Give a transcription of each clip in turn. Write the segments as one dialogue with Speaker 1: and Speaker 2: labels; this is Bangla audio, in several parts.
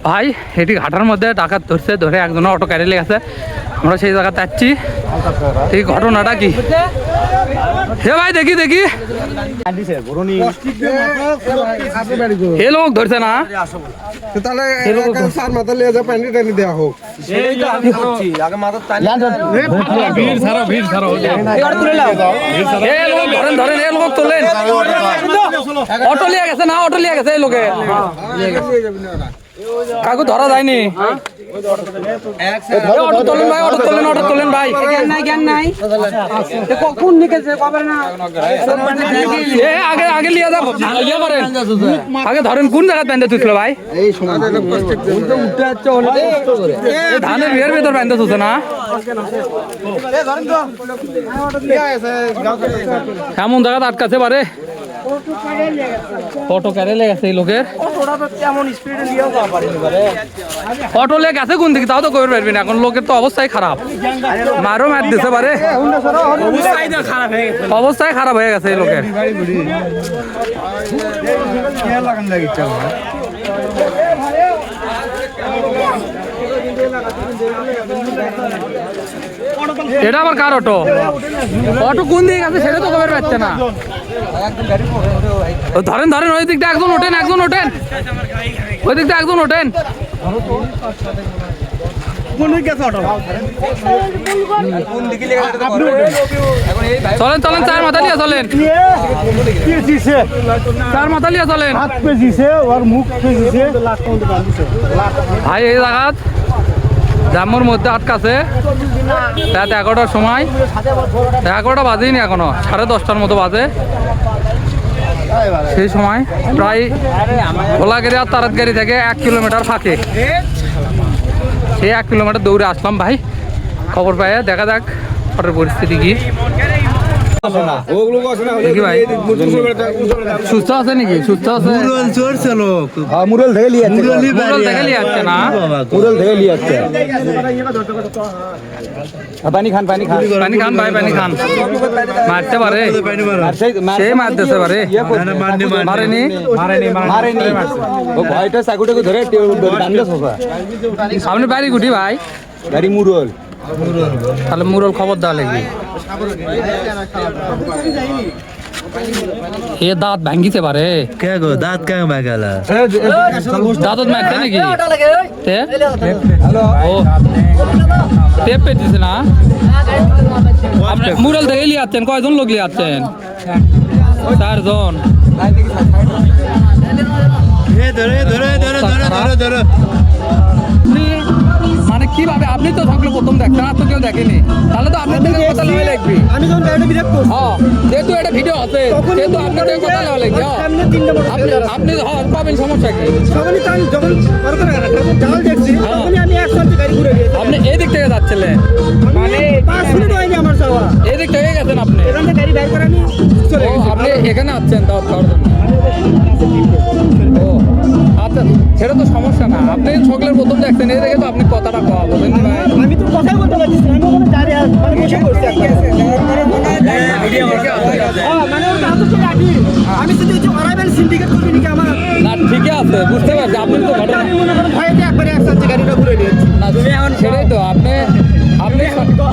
Speaker 1: ভাই এটি ঘাটার মধ্যে ডাকাত ধরছে, ধরে একজন অটো ক্যারিলে গেছে। আমরা সেই জায়গাতে যাচ্ছি। এই ঘটনাটা কি হে ভাই, দেখি দেখি এ লোক ধরছে না, ধরেন ধরেন এ লোক তোলেন। অটো লিয়ে গেছে না, অটো লিয়ে গেছে এই লোকে, কাকু ধরা যায়নি। অটো তোলেন ভাই, অটো তোলেন, অটো তোলেন ভাই। আগে আগে লিয়ে যাবো, ইয়ে করেন আগে ধরেন। কোন জায়গায় প্যান্ডে তুলছিল ভাই? ধানের বিয়ের ভেতর প্যান্ডে তুলছে না, এমন জায়গাতে আটকাছে পারে। অটো ক্যারেলে গেছে এই লোকের, অটো লে গেছে কোন দিকে তাও তো কইতে পারবি না। এখন লোকের তো অবস্থাই খারাপ, মারও মার দিতে পারে, অবস্থায় খারাপ হয়ে গেছে এই লোকের। এটা আবার কার অটো? অটো কোন দিকে গেছে সেটা তো খবর পাচ্ছে না। ধরেন ধরেন, ওই দিকটা একজন ওঠেন, একজন ওঠেন, ওই দিকটা একজন ওঠেন। চলেন চলেন, চার মাথা লিয়া চলেন, চার মাথা লিয়া চলেন ভাই। এই জায়গা জামুর মধ্যে আটকাছে রাত 11টার সময়, 11টা বাজেনি এখনো, 10:30টার মতো বাজে। সেই সময় প্রায় ভোলাগিরি আর তারাতগাড়ি থেকে 1 কিলোমিটার ফাঁকে, সেই 1 কিলোমিটার দৌড়ে আসলাম ভাই। খবর পাইয়া দেখা যাক পরের পরিস্থিতি কি। সুস্থ আছে নাকি? সুস্থ আছে,
Speaker 2: মুরল থেকে লিয়ে
Speaker 1: যাচ্ছে না,
Speaker 2: মুরল থেকে লিয়ে যাচ্ছে। পানি খান, পানি খান,
Speaker 1: পানি খান ভাই, পানি খান। মারতে পারে, সে মারতেছে পারে, মারেনি
Speaker 2: মারেনি ও ভয়টা চাকুটাকে ধরে
Speaker 1: আপনি বাড়ি গুটি ভাই?
Speaker 2: গাড়ি মুরল,
Speaker 1: তাহলে মুরল খবর দেওয়া লাগবে। এ দাঁত ভাঙ্গিতে পারে,
Speaker 2: কে গো দাঁত কে ভাঙালা?
Speaker 1: দাঁতত মারতে নাকি? ও টেপ পেতেছে না। আপনি মুরল থেকে লিয়ে আসছেন, কয়জন লোক লিয়ে আসছেন? 4 জন। মানে কিভাবে আপনি তো থাকলে প্রথম দেখছেন, আর তো কেউ দেখেনি, তাহলে তো আপনার থেকে কথা লওয়া লাগবে। যেহেতু এটা ভিডিও আছে সেহেতু আপনার থেকে কথা লওয়া লাগবে। আপনি পাবেন, সমস্যা কি? আপনি এই দিক থেকে যাচ্ছিলেন, মানে এই দিক থেকে গেছেন আপনি, আপনি এখানে আসছেন দাওয়াত খাওয়ার জন্য। ও আচ্ছা, সেটা তো সমস্যা না। আপনি সকলের প্রথম দেখছেন, এই দেখে তো আপনি কথাটা কওয়া বলেন ভাই।
Speaker 3: আমি তো কথাই বলতে পারছি না, আমি ওখানে দাঁড়িয়ে মানে বসে পড়ছি আমি শুধু অরাইভেল সিন্ডিকেট করবি নাকি আমার?
Speaker 1: না ঠিকই আছে, বুঝতে পারছি। আপনি তো ঘটনা
Speaker 3: ভয়তে একবারে একসাথে গাড়িটা ঘুরে নিয়েছি
Speaker 1: না, তুমি এখন সেটাই তো। আপনি আপনি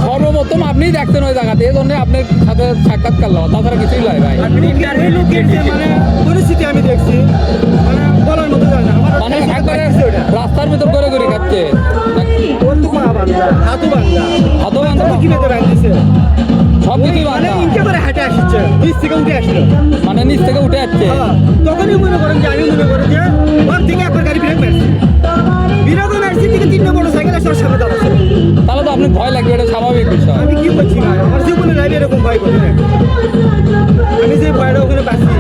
Speaker 1: সর্বপ্রথম আপনিই দেখছেন ওই জায়গাতে, এই জন্য আপনার সাথে সাক্ষাৎ করলো, তাছাড়া কিছুই নয় ভাই।
Speaker 3: মানে পরিস্থিতি আমি দেখছি, মানে বলার মতো যায় না।
Speaker 1: মানে একবারে রাস্তার ভিতর করে করে খাচ্ছে,
Speaker 3: হাতু বান্ধা কিনে তো বাঁধছে,
Speaker 1: সব কিছুই
Speaker 3: মানে
Speaker 1: বাধা।
Speaker 3: ইনকে করে হাঁটে আসছে, নিচ থেকে উঠে আসলো,
Speaker 1: মানে নিচ থেকে উঠে যাচ্ছে।
Speaker 3: তখনই মনে করেন যে আমি মনে করি যে ওর থেকে একবার গাড়ি ব্রেক মারছি, বিরোধী মারছি থেকে 3টা মোটরসাইকেল আসলে সামনে দাঁড়াচ্ছে।
Speaker 1: তাহলে তো আপনি ভয় লাগবে, এটা স্বাভাবিক বিষয়।
Speaker 3: আমি কি করছি ভাই, আমার জীবনে লাইফে এরকম ভয় করি না। আমি যে ভয়টা ওখানে পাচ্ছি,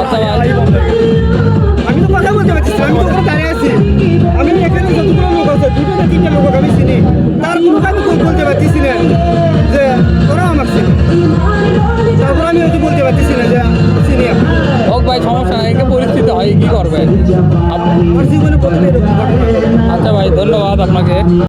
Speaker 1: আচ্ছা ভাই,
Speaker 3: আমি তো কথা বলতে পারছি না, আমি তো ওখানে দাঁড়িয়ে আছি। আমি এখানে যতগুলো লোক আছে, 2টা না 3টা লোক আমি চিনি, তার কোনো আমি বলতে পারতেছি না যে ওরাও আমার চিনি, তারপর আমি হয়তো বলতে পারতেছি না যে চিনি।
Speaker 1: হোক ভাই, সমস্যা নাই, একে পরিস্থিতি হয়, কি করবেন?
Speaker 3: আমার জীবনে প্রথমে এরকম ঘটনা।
Speaker 1: আচ্ছা ভাই, ধন্যবাদ আপনাকে।